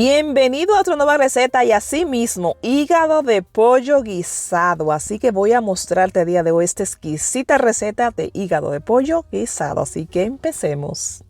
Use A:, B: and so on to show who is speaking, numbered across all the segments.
A: Bienvenido a otra nueva receta y asimismo hígado de pollo guisado. Así que voy a mostrarte el día de hoy esta exquisita receta de hígado de pollo guisado. Así que empecemos.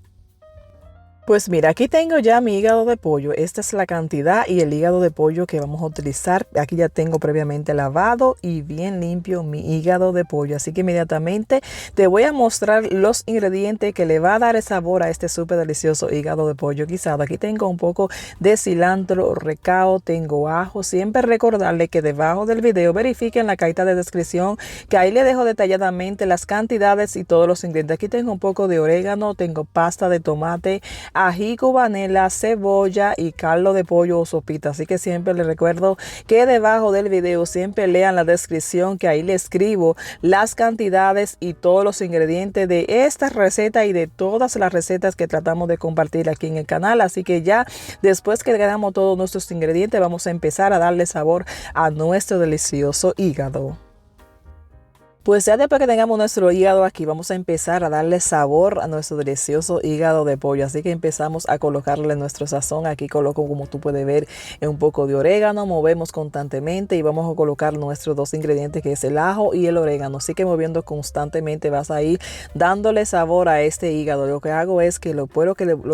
A: Pues mira, aquí tengo ya mi hígado de pollo. Esta es la cantidad y el hígado de pollo que vamos a utilizar. Aquí ya tengo previamente lavado y bien limpio mi hígado de pollo. Así que inmediatamente te voy a mostrar los ingredientes que le va a dar el sabor a este súper delicioso hígado de pollo guisado. Aquí tengo un poco de cilantro, recao, tengo ajo. Siempre recordarle que debajo del video verifiquen la cajita de descripción, que ahí le dejo detalladamente las cantidades y todos los ingredientes. Aquí tengo un poco de orégano, tengo pasta de tomate, ají, cubanela, cebolla y caldo de pollo o sopita. Así que siempre les recuerdo que debajo del video siempre lean la descripción, que ahí le escribo las cantidades y todos los ingredientes de esta receta y de todas las recetas que tratamos de compartir aquí en el canal. Así que ya después que agregamos todos nuestros ingredientes, vamos a empezar a darle sabor a nuestro delicioso hígado. Pues ya después que tengamos nuestro hígado aquí, vamos a empezar a darle sabor a nuestro delicioso hígado de pollo. Así que empezamos a colocarle nuestro sazón. Aquí coloco, como tú puedes ver, un poco de orégano. Movemos constantemente y vamos a colocar nuestros dos ingredientes, que es el ajo y el orégano. Así que moviendo constantemente vas a ir dándole sabor a este hígado. Lo que hago es que lo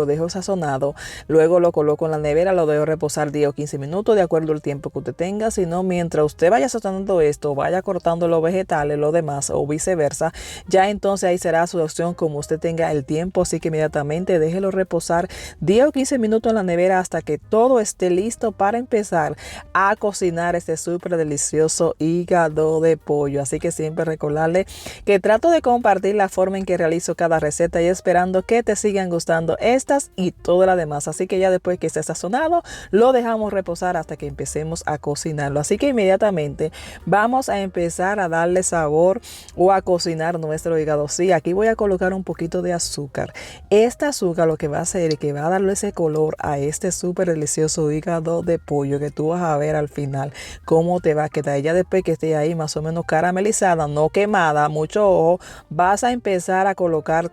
A: dejo sazonado, luego lo coloco en la nevera, lo dejo reposar 10 o 15 minutos de acuerdo al tiempo que usted tenga. Si no, mientras usted vaya sazonando esto, vaya cortando los vegetales, lo demás o viceversa, ya entonces ahí será su opción como usted tenga el tiempo. Así que inmediatamente déjelo reposar 10 o 15 minutos en la nevera hasta que todo esté listo para empezar a cocinar este súper delicioso hígado de pollo. Así que siempre recordarle que trato de compartir la forma en que realizo cada receta y esperando que te sigan gustando estas y todas las demás. Así que ya después que esté sazonado, lo dejamos reposar hasta que empecemos a cocinarlo. Así que inmediatamente vamos a empezar a darle sabor o a cocinar nuestro hígado. Sí, aquí voy a colocar un poquito de azúcar. Este azúcar lo que va a hacer es que va a darle ese color a este súper delicioso hígado de pollo, que tú vas a ver al final cómo te va a quedar. Ya después que esté ahí más o menos caramelizada, no quemada, mucho ojo, vas a empezar a colocar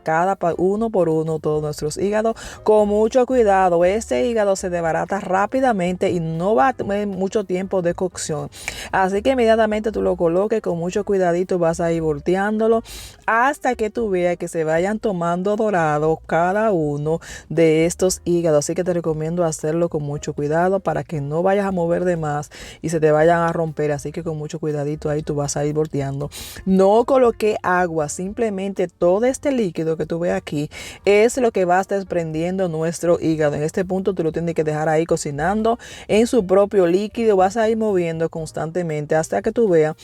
A: uno por uno todos nuestros hígados con mucho cuidado. Este hígado se desbarata rápidamente y no va a tener mucho tiempo de cocción. Así que inmediatamente tú lo coloques con mucho cuidadito, vas a ir volteándolo hasta que tú veas que se vayan tomando dorado cada uno de estos hígados. Así que te recomiendo hacerlo con mucho cuidado para que no vayas a mover de más y se te vayan a romper. Así que con mucho cuidadito ahí tú vas a ir volteando. No coloqué agua, simplemente todo este líquido que tú ves aquí es lo que va a estar desprendiendo nuestro hígado. En este punto tú lo tienes que dejar ahí cocinando en su propio líquido. Vas a ir moviendo constantemente hasta que tú veas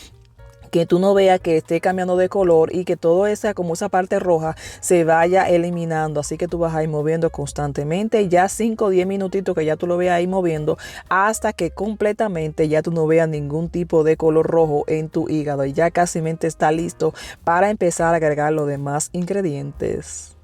A: que tú no veas que esté cambiando de color y que todo esa parte roja se vaya eliminando. Así que tú vas a ir moviendo constantemente, ya 5 o 10 minutitos que ya tú lo veas ahí moviendo hasta que completamente ya tú no veas ningún tipo de color rojo en tu hígado, y ya casi está listo para empezar a agregar los demás ingredientes.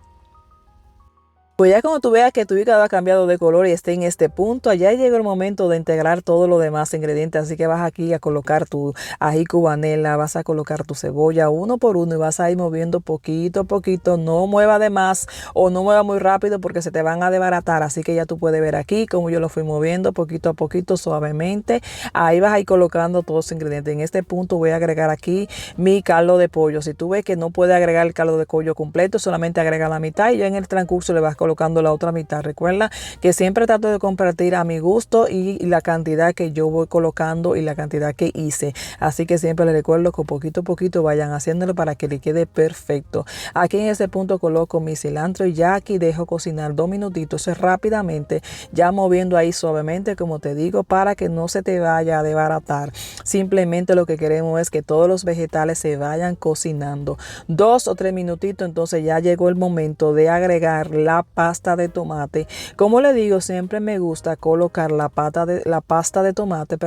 A: Pues ya cuando tú veas que tu hígado ha cambiado de color y esté en este punto, ya llegó el momento de integrar todos los demás ingredientes. Así que vas aquí a colocar tu ají, cubanela, vas a colocar tu cebolla uno por uno y vas a ir moviendo poquito a poquito. No mueva de más o no mueva muy rápido porque se te van a desbaratar. Así que ya tú puedes ver aquí como yo lo fui moviendo poquito a poquito, suavemente. Ahí vas a ir colocando todos los ingredientes. En este punto voy a agregar aquí mi caldo de pollo. Si tú ves que no puedes agregar el caldo de pollo completo, solamente agrega la mitad y ya en el transcurso le vas colocando la otra mitad. Recuerda que siempre trato de compartir a mi gusto y la cantidad que yo voy colocando y la cantidad que hice. Así que siempre les recuerdo que poquito a poquito vayan haciéndolo para que le quede perfecto. Aquí en este punto coloco mi cilantro y ya aquí dejo cocinar 2 minutitos rápidamente, ya moviendo ahí suavemente, como te digo, para que no se te vaya a desbaratar. Simplemente lo que queremos es que todos los vegetales se vayan cocinando 2 o 3 minutitos. Entonces ya llegó el momento de agregar la pasta de tomate. Como le digo, siempre me gusta colocar la pasta de tomate,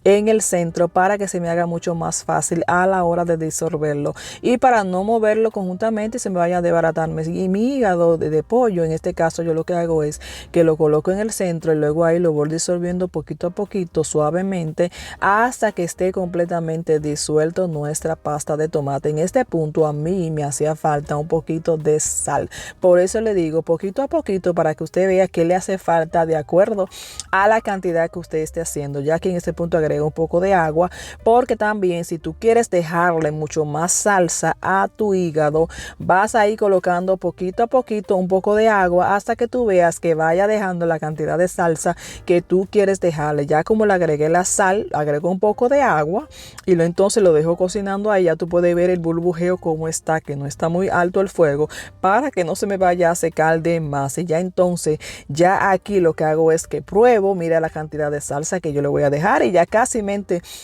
A: en el centro para que se me haga mucho más fácil a la hora de disolverlo y para no moverlo conjuntamente y se me vaya a desbaratar mi hígado de pollo. En este caso yo lo que hago es que lo coloco en el centro y luego ahí lo voy disolviendo poquito a poquito, suavemente, hasta que esté completamente disuelto nuestra pasta de tomate. En este punto a mí me hacía falta un poquito de sal, por eso le digo poquito a poquito para que usted vea qué le hace falta de acuerdo a la cantidad que usted esté haciendo, ya que en este punto agrega un poco de agua, porque también si tú quieres dejarle mucho más salsa a tu hígado, vas a ir colocando poquito a poquito un poco de agua hasta que tú veas que vaya dejando la cantidad de salsa que tú quieres dejarle. Ya como le agregué la sal, agrego un poco de agua y entonces lo dejo cocinando ahí. Ya tú puedes ver el burbujeo como está, que no está muy alto el fuego, para que no se me vaya a secar de más. Y ya entonces, ya aquí lo que hago es que pruebo, mira la cantidad de salsa que yo le voy a dejar y ya casi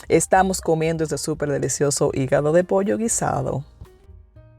A: estamos comiendo este súper delicioso hígado de pollo guisado.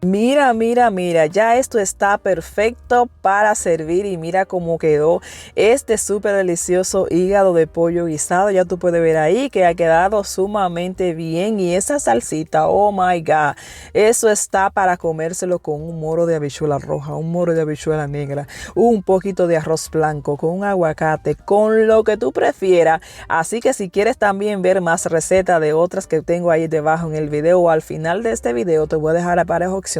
A: Mira, mira, mira, ya esto está perfecto para servir y mira cómo quedó este súper delicioso hígado de pollo guisado. Ya tú puedes ver ahí que ha quedado sumamente bien y esa salsita, oh my God, eso está para comérselo con un moro de habichuela roja, un moro de habichuela negra, un poquito de arroz blanco, con un aguacate, con lo que tú prefieras. Así que si quieres también ver más recetas de otras que tengo ahí debajo en el video o al final de este video, te voy a dejar a varias opciones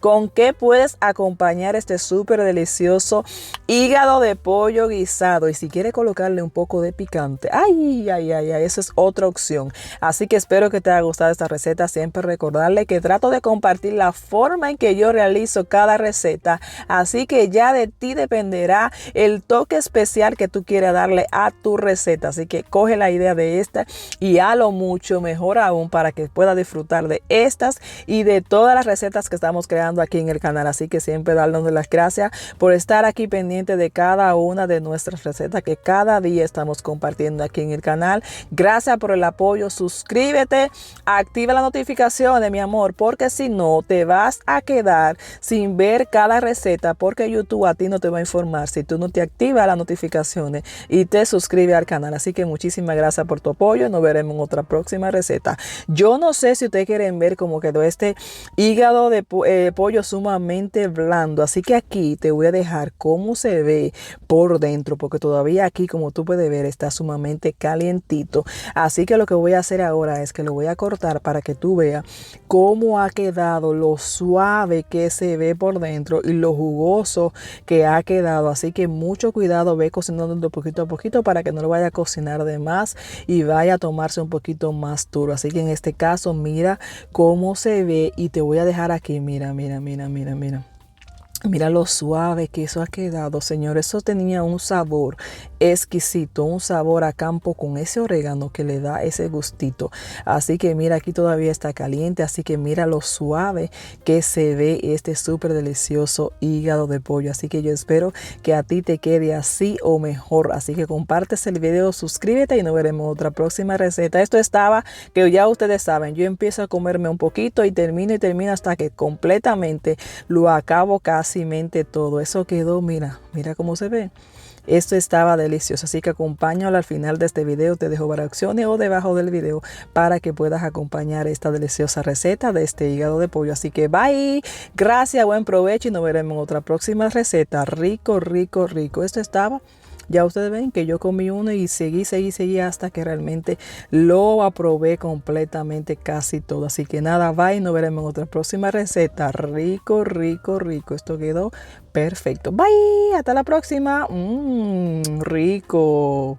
A: con qué puedes acompañar este súper delicioso hígado de pollo guisado. Y si quieres colocarle un poco de picante, ay, ay, ay, ay, esa es otra opción. Así que espero que te haya gustado esta receta. Siempre recordarle que trato de compartir la forma en que yo realizo cada receta, así que ya de ti dependerá el toque especial que tú quieras darle a tu receta. Así que coge la idea de esta y hazlo mucho mejor aún para que puedas disfrutar de estas y de todas las recetas que estamos creando aquí en el canal. Así que siempre darnos las gracias por estar aquí pendiente de cada una de nuestras recetas que cada día estamos compartiendo aquí en el canal. Gracias por el apoyo, suscríbete, activa las notificaciones, mi amor, porque si no te vas a quedar sin ver cada receta, porque YouTube a ti no te va a informar si tú no te activas las notificaciones y te suscribes al canal. Así que muchísimas gracias por tu apoyo. Nos veremos en otra próxima receta. Yo no sé si ustedes quieren ver cómo quedó este hígado de pollo sumamente blando, así que aquí te voy a dejar cómo se ve por dentro, porque todavía aquí, como tú puedes ver, está sumamente calientito. Así que lo que voy a hacer ahora es que lo voy a cortar para que tú veas cómo ha quedado, lo suave que se ve por dentro y lo jugoso que ha quedado. Así que mucho cuidado, ve cocinando poquito a poquito para que no lo vaya a cocinar de más y vaya a tomarse un poquito más duro. Así que en este caso mira cómo se ve y te voy a dejar aquí, mira, mira, mira, mira, mira. Mira lo suave que eso ha quedado, señor. Eso tenía un sabor exquisito, un sabor a campo con ese orégano que le da ese gustito. Así que mira, aquí todavía está caliente, así que mira lo suave que se ve este súper delicioso hígado de pollo. Así que yo espero que a ti te quede así o mejor. Así que compartes el video, suscríbete y nos veremos en otra próxima receta. Esto estaba, que ya ustedes saben, yo empiezo a comerme un poquito y termino hasta que completamente lo acabo casi todo. Eso quedó, mira, mira cómo se ve. Esto estaba delicioso, así que acompáñalo al final de este video. Te dejo varias opciones o debajo del video para que puedas acompañar esta deliciosa receta de este hígado de pollo. Así que bye, gracias, buen provecho y nos veremos en otra próxima receta. Rico, rico, rico. Esto estaba, ya ustedes ven que yo comí uno y seguí hasta que realmente lo aprobé completamente casi todo. Así que nada, bye, nos veremos en otra próxima receta. Rico, rico, rico. Esto quedó perfecto. Bye, hasta la próxima. Rico.